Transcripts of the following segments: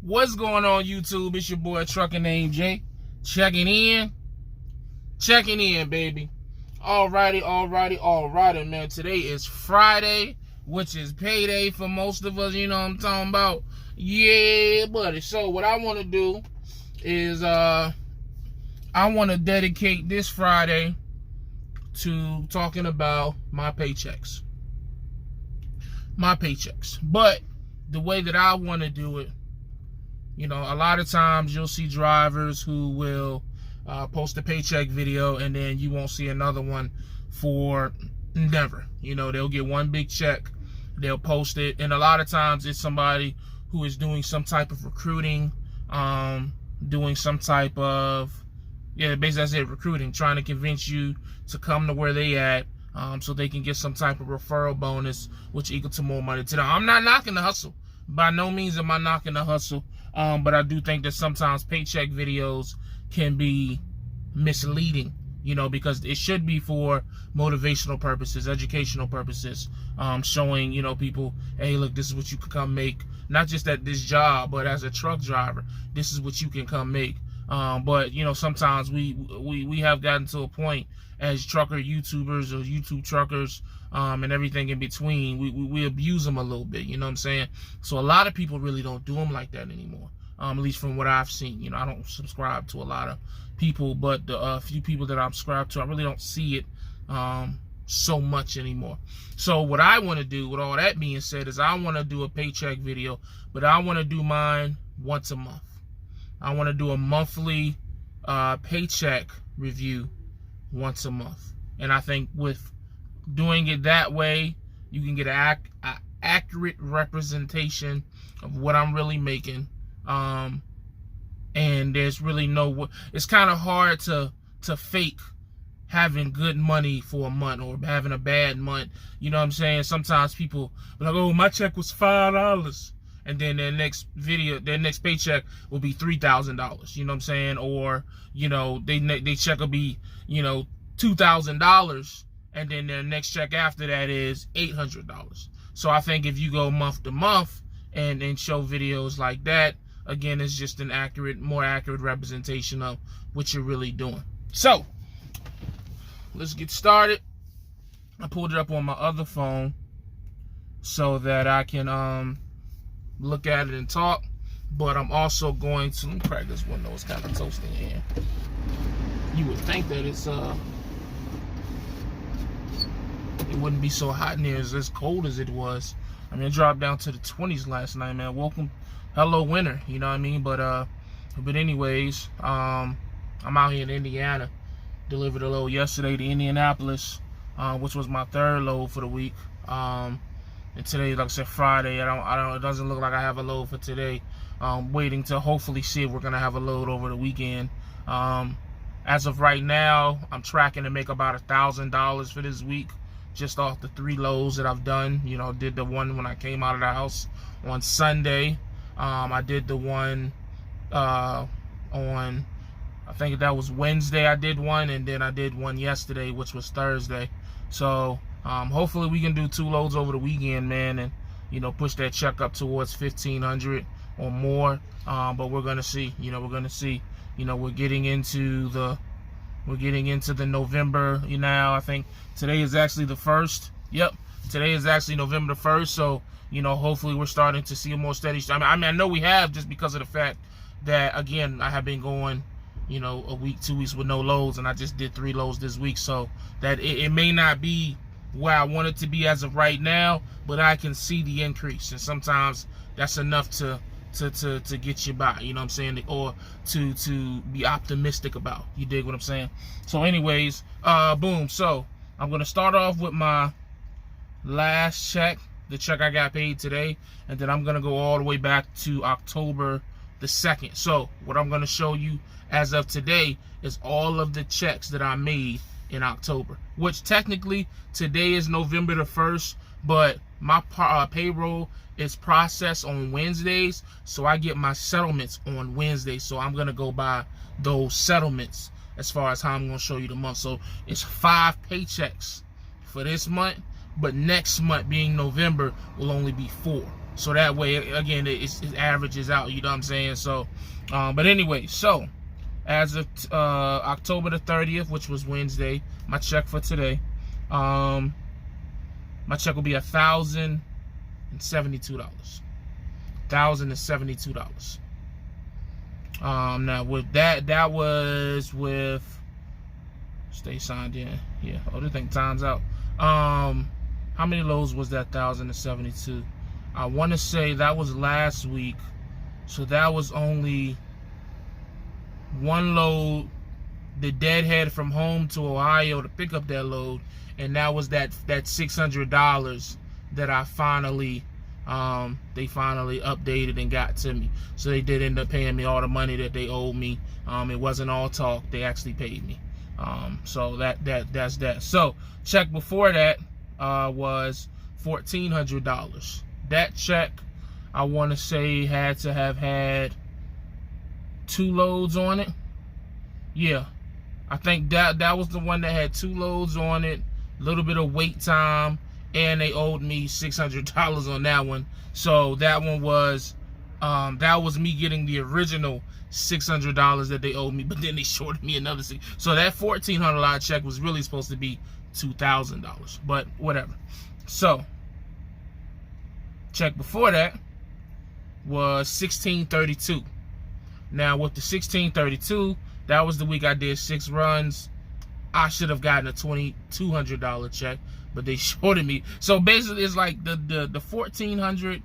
What's going on, YouTube? It's your boy Atruckernamedjay. Checking in, baby. Alrighty, man. Today is Friday, which is payday for most of us. You know what I'm talking about? Yeah, buddy. So what I want to do is I want to dedicate this Friday to talking about my paychecks. But the way that I want to do it, you know, a lot of times you'll see drivers who will post a paycheck video and then you won't see another one for never. You know, they'll get one big check, they'll post it, and a lot of times it's somebody who is doing some type of recruiting, doing some type of, basically I said recruiting, trying to convince you to come to where they at, so they can get some type of referral bonus, which equal to more money to them. I'm not knocking the hustle. By no means am I knocking the hustle. But I do think that sometimes paycheck videos can be misleading, you know, because it should be for motivational purposes, educational purposes, showing, you know, people, hey, look, this is what you can come make, not just at this job, but as a truck driver, this is what you can come make. But, you know, sometimes we have gotten to a point as trucker YouTubers or YouTube truckers, and everything in between, we abuse them a little bit, you know what I'm saying? So a lot of people really don't do them like that anymore, at least from what I've seen. You know, I don't subscribe to a lot of people, but the few people that I'm subscribed to, I really don't see it so much anymore. So what I want to do, with all that being said, is I want to do a paycheck video, but I want to do mine once a month. I want to do a monthly paycheck review once a month. And I think with doing it that way, you can get an accurate representation of what I'm really making. And there's really it's kind of hard to fake having good money for a month or having a bad month. You know what I'm saying? Sometimes people be like, oh, my check was $5. And then their next paycheck will be $3,000. You know what I'm saying? Or, you know, they check will be, you know, $2,000. And then their next check after that is $800. So I think if you go month to month and show videos like that, again, it's just an more accurate representation of what you're really doing. So let's get started. I pulled it up on my other phone so that I can look at it and talk. But I'm also going to, let me crack this window. It's kind of toasty in here. You would think that it wouldn't be so hot in here as cold as it was. I mean, it dropped down to the 20s last night, man. Hello winter, you know what I mean? But anyways, I'm out here in Indiana. Delivered a load yesterday to Indianapolis, which was my third load for the week. And today, like I said, Friday. It doesn't look like I have a load for today. Waiting to hopefully see if we're gonna have a load over the weekend. As of right now, I'm tracking to make about $1,000 for this week, just off the 3 loads that I've done. You know, did the one when I came out of the house on Sunday. I did the one on, I think that was Wednesday I did one, and then I did one yesterday, which was Thursday. So hopefully we can do 2 loads over the weekend, man, and, you know, push that check up towards $1,500 or more. But we're gonna see. You know, we're getting into the November, you know. I think today is actually the 1st. Yep, today is actually November the 1st. So, you know, hopefully we're starting to see a more steady. I mean, I know we have, just because of the fact that, again, I have been going, you know, a week, 2 weeks with no loads, and I just did 3 loads this week. So that it may not be where I want it to be as of right now, but I can see the increase, and sometimes that's enough to get you by, you know what I'm saying, or to be optimistic about. You dig what I'm saying? So anyways, boom. So I'm gonna start off with my last check, the check I got paid today, and then I'm gonna go all the way back to October the 2nd. So what I'm gonna show you as of today is all of the checks that I made in October, which technically today is November the 1st, but my payroll is processed on Wednesdays, so I get my settlements on Wednesdays. So I'm gonna go by those settlements as far as how I'm gonna show you the month. So it's 5 paychecks for this month, but next month, being November, will only be 4. So that way, again, it averages out. You know what I'm saying? So, but anyway, so as of October the 30th, which was Wednesday, my check for today, my check will be $1,072. $1,072. Now with that was with stay signed in. Yeah, oh, this thing times out. How many loads was that 1,072? I want to say that was last week, so that was only one load. The deadhead from home to Ohio to pick up that load, and that was that $600 that I finally they finally updated and got to me. So they did end up paying me all the money that they owed me. It wasn't all talk. They actually paid me. So that's that. So check before that was $1,400. That check, I want to say, had to have had 2 loads on it. Yeah, I think that was the one that had 2 loads on it, a little bit of wait time, and they owed me $600 on that one. So that one was me getting the original $600 that they owed me, but then they shorted me another $600. So that $1,400 check was really supposed to be $2,000, but whatever. So check before that was $1,632. Now with the $1,632, that was the week I did 6 runs. I should have gotten a $2,200 check, but they shorted me. So basically, it's like the $1,400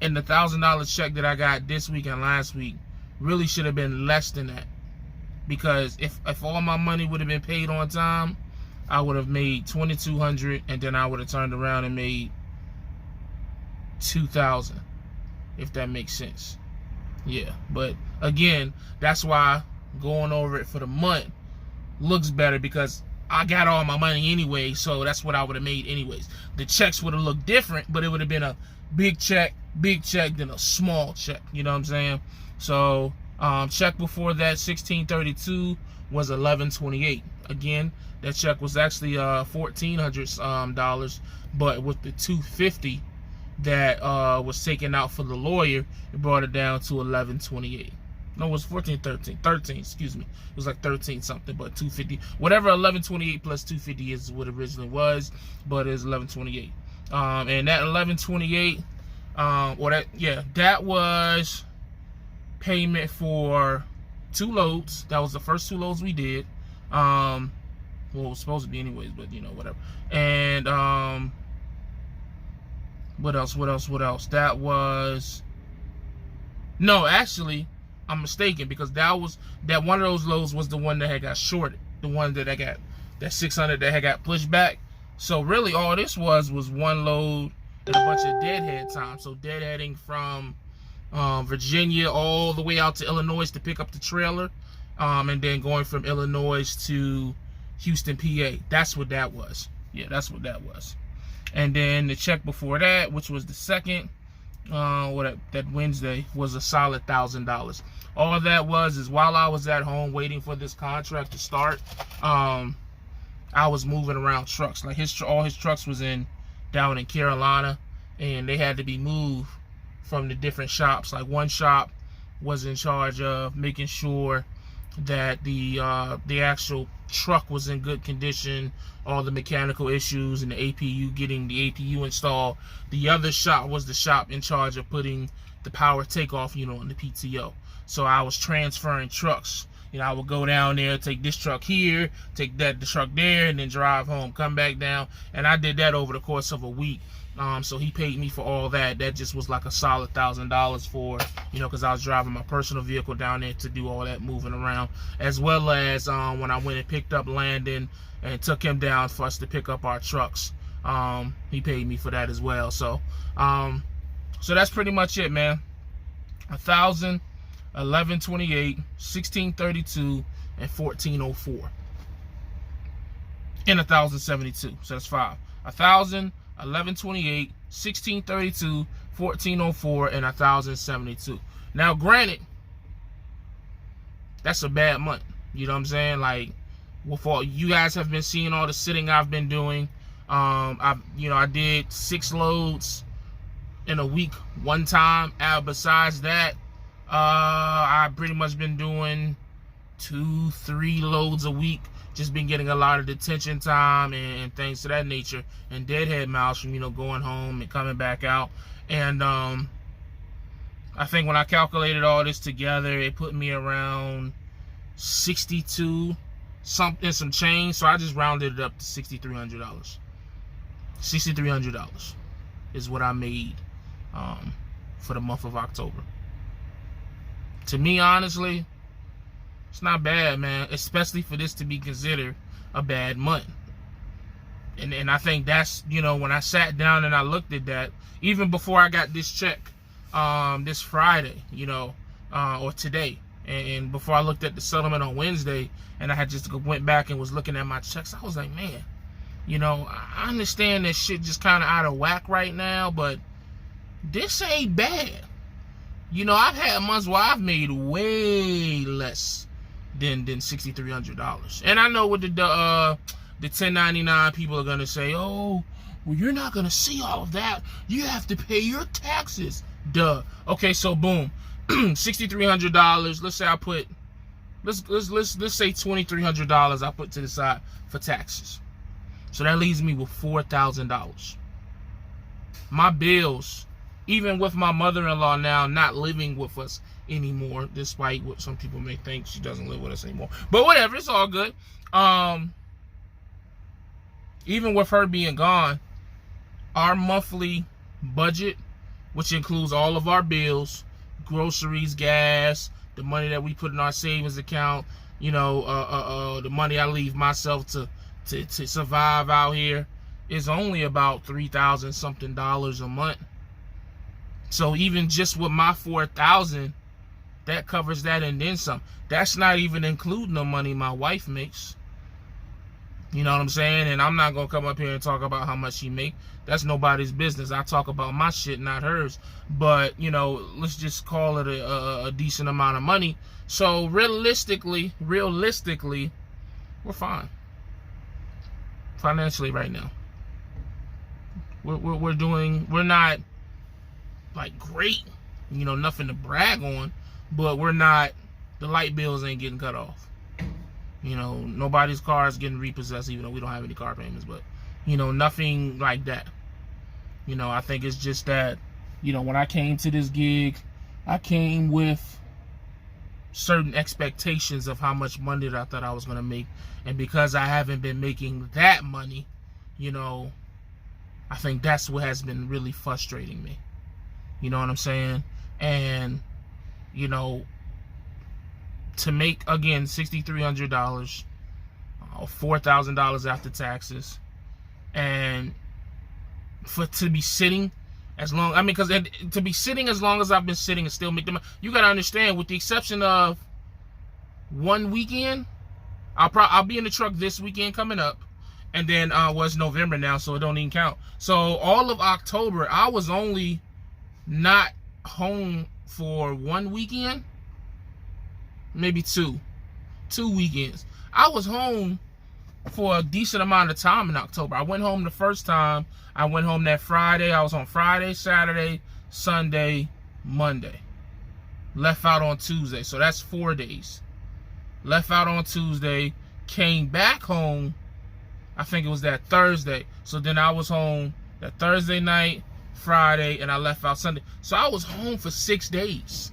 and the $1,000 check that I got this week and last week really should have been less than that, because if all my money would have been paid on time, I would have made $2,200, and then I would have turned around and made $2,000, if that makes sense. Yeah, but again, that's why going over it for the month looks better, because I got all my money anyway, so that's what I would have made anyways. The checks would have looked different, but it would have been a big check, then a small check. You know what I'm saying? So check before that, $1,632, was $1,128. Again, that check was actually $1,400 but with the $250 that was taken out for the lawyer, it brought it down to $1,128. No, it was 13, excuse me. It was like 13 something, but 250, whatever 1128 plus 250 is what it originally was, but it's 1128. And that 1128, that was payment for 2 loads. That was the first 2 loads we did. Well, it was supposed to be anyways, but you know, whatever. And what else? That was, no, actually, I'm mistaken, because that one of those loads was the one that had got shorted, the one that I got, that 600 that had got pushed back. So really, all this was one load and a bunch of deadhead time. So deadheading from Virginia all the way out to Illinois to pick up the trailer, and then going from Illinois to Houston, PA. That's what that was. Yeah, that's what that was. And then the check before that, which was the second, that Wednesday, was a solid $1,000. All that was is, while I was at home waiting for this contract to start, I was moving around trucks. Like all his trucks was down in Carolina, and they had to be moved from the different shops. Like one shop was in charge of making sure that the actual truck was in good condition, all the mechanical issues and the APU, getting the APU installed. The other shop was the shop in charge of putting the power takeoff unit on the PTO. So I was transferring trucks. You know, I would go down there, take this truck here, take the truck there, and then drive home, come back down. And I did that over the course of a week. So he paid me for all that. That just was like a solid $1,000 for, you know, because I was driving my personal vehicle down there to do all that moving around, as well as when I went and picked up Landon and took him down for us to pick up our trucks. He paid me for that as well. So that's pretty much it, man. $1,000, $1,128, $1,632, and $1,404, and $1,072. So that's 5. $1,000, $1,128, $1,632, $1,404, and $1,072. Now, granted, that's a bad month. You know what I'm saying? Like, with all you guys have been seeing all the sitting I've been doing. I did 6 loads in a week one time. Besides that, I've pretty much been doing 2-3 loads a week. Just been getting a lot of detention time and things of that nature, and deadhead miles from, you know, going home and coming back out. And I think when I calculated all this together, it put me around 62 something, some change. So I just rounded it up to $6,300. $6,300 is what I made for the month of October. To me, honestly, it's not bad, man, especially for this to be considered a bad month. And I think that's, you know, when I sat down and I looked at that, even before I got this check this Friday, you know, or today, and before I looked at the settlement on Wednesday, and I had just went back and was looking at my checks, I was like, man, you know, I understand that shit just kind of out of whack right now, but this ain't bad. You know, I've had months where I've made way less than $6,300. And I know what the 1099 people are gonna say, oh, well, you're not gonna see all of that. You have to pay your taxes. Duh. Okay, so boom, $6,300. Let's say I put, let's say $2,300 I put to the side for taxes. So that leaves me with $4,000. My bills, even with my mother-in-law now not living with us anymore, despite what some people may think, she doesn't live with us anymore. But whatever, it's all good. Even with her being gone, our monthly budget, which includes all of our bills, groceries, gas, the money that we put in our savings account, you know, the money I leave myself to survive out here, is only about $3,000 something a month. So even just with my $4,000, that covers that and then some. That's not even including the money my wife makes. You know what I'm saying? And I'm not gonna come up here and talk about how much she make. That's nobody's business. I talk about my shit, not hers. But, you know, let's just call it a decent amount of money. So realistically, we're fine financially right now. We're not like great, you know, nothing to brag on, but we're not, the light bills ain't getting cut off. You know, nobody's car is getting repossessed, even though we don't have any car payments, but, you know, nothing like that. You know, I think it's just that, you know, when I came to this gig, I came with certain expectations of how much money that I thought I was going to make. And because I haven't been making that money, you know, I think that's what has been really frustrating me. You know what I'm saying? And, you know, to make, again, $6,300, $4,000 after taxes, and to be sitting as long, I mean, because to be sitting as long as I've been sitting and still make the money, you got to understand, with the exception of one weekend, I'll be in the truck this weekend coming up, and then it's November now, so it don't even count. So all of October, I was only not home for one weekend, maybe two weekends. I was home for a decent amount of time in October. I went home the first time. I went home that Friday. I was on Friday, Saturday, Sunday, Monday. Left out on Tuesday. So that's 4 days. Left out on Tuesday. Came back home, I think it was that Thursday. So then I was home that Thursday night, Friday, and I left out Sunday. So I was home for 6 days.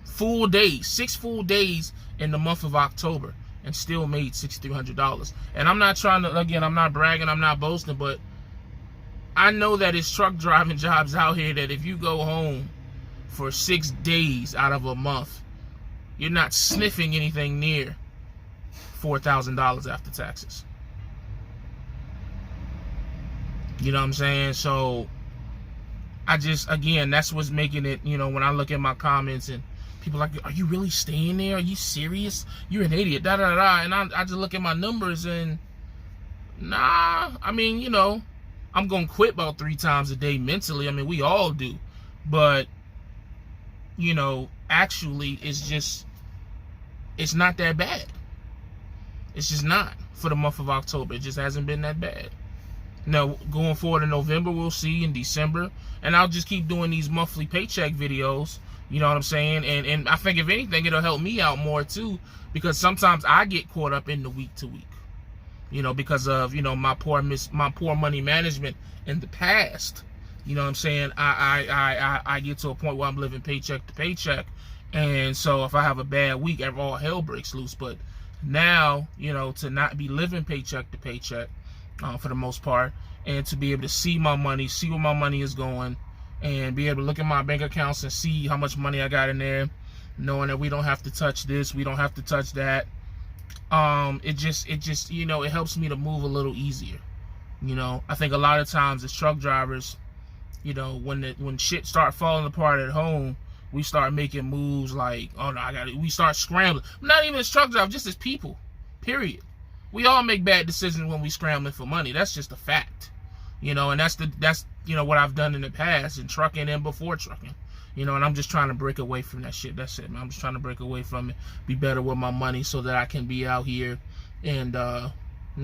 Full days. 6 full days in the month of October. And still made $6,300. And I'm not trying to, again, I'm not bragging, I'm not boasting, but I know that it's truck driving jobs out here that if you go home for 6 days out of a month, you're not sniffing anything near $4,000 after taxes. You know what I'm saying? So I just, again, that's what's making it, you know, when I look at my comments and people are like, are you really staying there? Are you serious? You're an idiot, da da da. And I just look at my numbers and, nah, I mean, you know, I'm going to quit about 3 times a day mentally. I mean, we all do. But, you know, actually, it's not that bad. It's just not for the month of October. It just hasn't been that bad. Now, going forward in November, we'll see, in December. And I'll just keep doing these monthly paycheck videos. You know what I'm saying? And I think, if anything, it'll help me out more, too. Because sometimes I get caught up in the week to week. You know, because of, you know, my poor money management in the past. You know what I'm saying? I get to a point where I'm living paycheck to paycheck. And so if I have a bad week, all hell breaks loose. But now, you know, to not be living paycheck to paycheck, for the most part, and to be able to see my money, see where my money is going, and be able to look at my bank accounts and see how much money I got in there, knowing that we don't have to touch this, we don't have to touch that. It just, you know, it helps me to move a little easier. You know, I think a lot of times as truck drivers, you know, when shit start falling apart at home, we start making moves like, oh no, we start scrambling. Not even as truck drivers, just as people, period. We all make bad decisions when we scrambling for money. That's just a fact, you know. And that's you know, what I've done in the past in trucking and before trucking, you know. And I'm just trying to break away from that shit. That's it, man. I'm just trying to break away from it, be better with my money, so that I can be out here and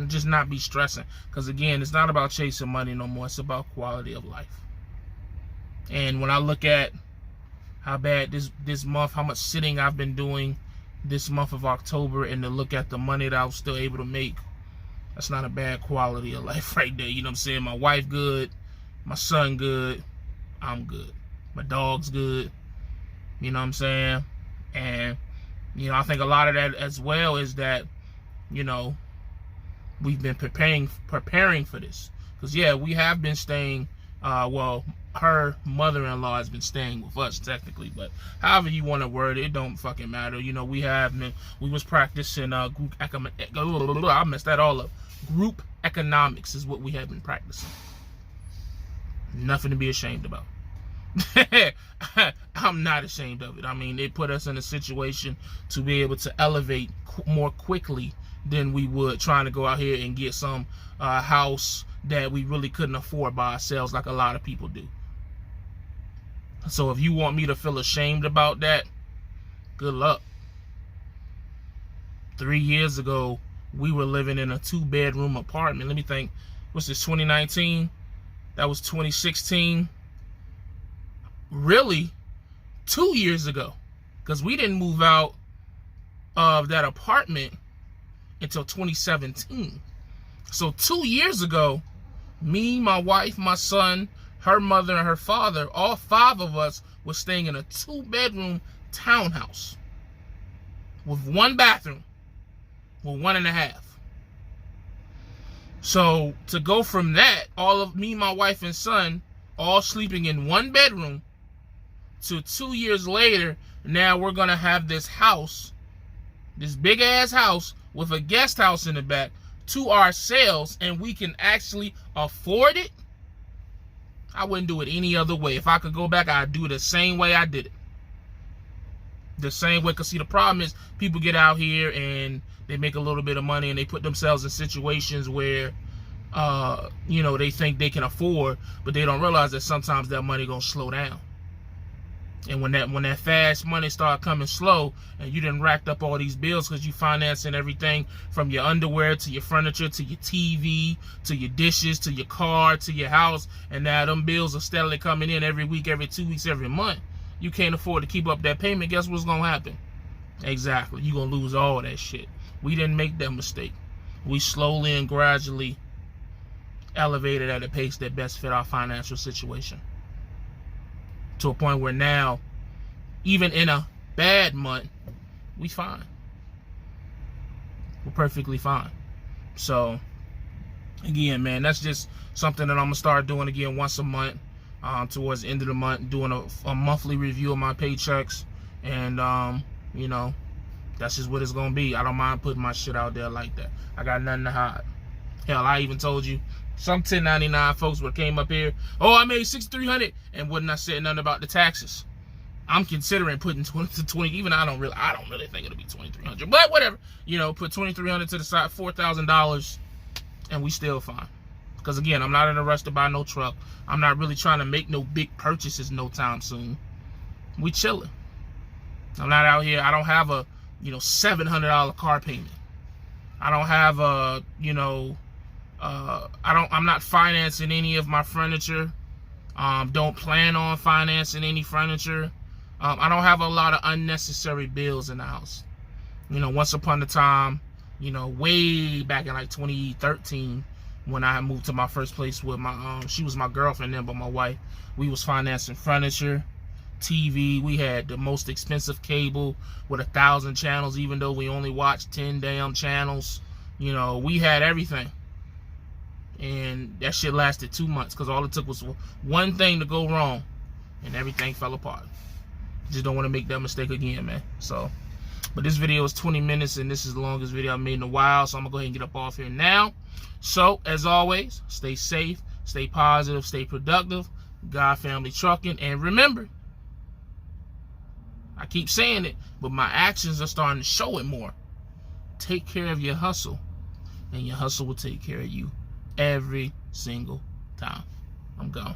just not be stressing. Because again, it's not about chasing money no more. It's about quality of life. And when I look at how bad this month, how much sitting I've been doing this month of October, and to look at the money that I was still able to make, that's not a bad quality of life right there. You know what I'm saying? My wife good, my son good, I'm good, my dog's good. You know what I'm saying? And you know, I think a lot of that as well is that, you know, we've been preparing for this. Because yeah, we have been staying, well, her mother-in-law has been staying with us technically, but however you want to word it, it don't fucking matter. You know, we was practicing group economics. I messed that all up. Group economics is what we have been practicing. Nothing to be ashamed about. I'm not ashamed of it. I mean, it put us in a situation to be able to elevate more quickly than we would trying to go out here and get some house that we really couldn't afford by ourselves, like a lot of people do. So if you want me to feel ashamed about that, good luck. 3 years ago, we were living in a 2-bedroom apartment. Let me think. What's this, 2019? That was 2016. Really, 2 years ago. Because we didn't move out of that apartment until 2017. So 2 years ago, me, my wife, my son, her mother, and her father, all 5 of us were staying in a 2-bedroom townhouse with 1 bathroom, well, 1.5. So to go from that, all of me, my wife, and son, all sleeping in 1 bedroom, to 2 years later, now we're gonna have this house, this big ass house with a guest house in the back, to ourselves, and we can actually afford it. I wouldn't do it any other way. If I could go back, I'd do it the same way I did it. The same way. Because see, the problem is people get out here and they make a little bit of money and they put themselves in situations where you know, they think they can afford, but they don't realize that sometimes that money gonna slow down. And when that fast money start coming slow, and you done racked up all these bills because you financing everything from your underwear to your furniture to your TV to your dishes to your car to your house, and now them bills are steadily coming in every week, every 2 weeks, every month. You can't afford to keep up that payment. Guess what's gonna happen? Exactly, you gonna lose all that shit. We didn't make that mistake. We slowly and gradually elevated at a pace that best fit our financial situation, to a point where now, even in a bad month, we fine. We're perfectly fine. So, again, man, that's just something that I'm going to start doing again once a month, towards the end of the month, doing a monthly review of my paychecks. And, you know, that's just what it's going to be. I don't mind putting my shit out there like that. I got nothing to hide. Hell, I even told you, some 1099 folks would came up here, oh, I made $6,300, and wouldn't I said nothing about the taxes. I'm considering putting 20 to 20. Even I don't really think it'll be $2,300, but whatever. You know, put $2,300 to the side, $4,000, and we still fine. Because again, I'm not in a rush to buy no truck. I'm not really trying to make no big purchases no time soon. We chilling. I'm not out here. I don't have a, you know, $700 car payment. I don't have a, you know, I'm not financing any of my furniture. Don't plan on financing any furniture. I don't have a lot of unnecessary bills in the house. You know, once upon a time, you know, way back in like 2013, when I moved to my first place with my, she was my girlfriend then, but my wife, we was financing furniture, TV. We had the most expensive cable with 1,000 channels, even though we only watched 10 damn channels. You know, we had everything. And that shit lasted 2 months because all it took was one thing to go wrong and everything fell apart. Just don't want to make that mistake again, man. So, but this video is 20 minutes and this is the longest video I've made in a while, so I'm gonna go ahead and get up off here now. So, as always, stay safe, stay positive, stay productive. God Family Trucking, and remember, I keep saying it, but my actions are starting to show it more. Take care of your hustle, and your hustle will take care of you every single time. I'm gone.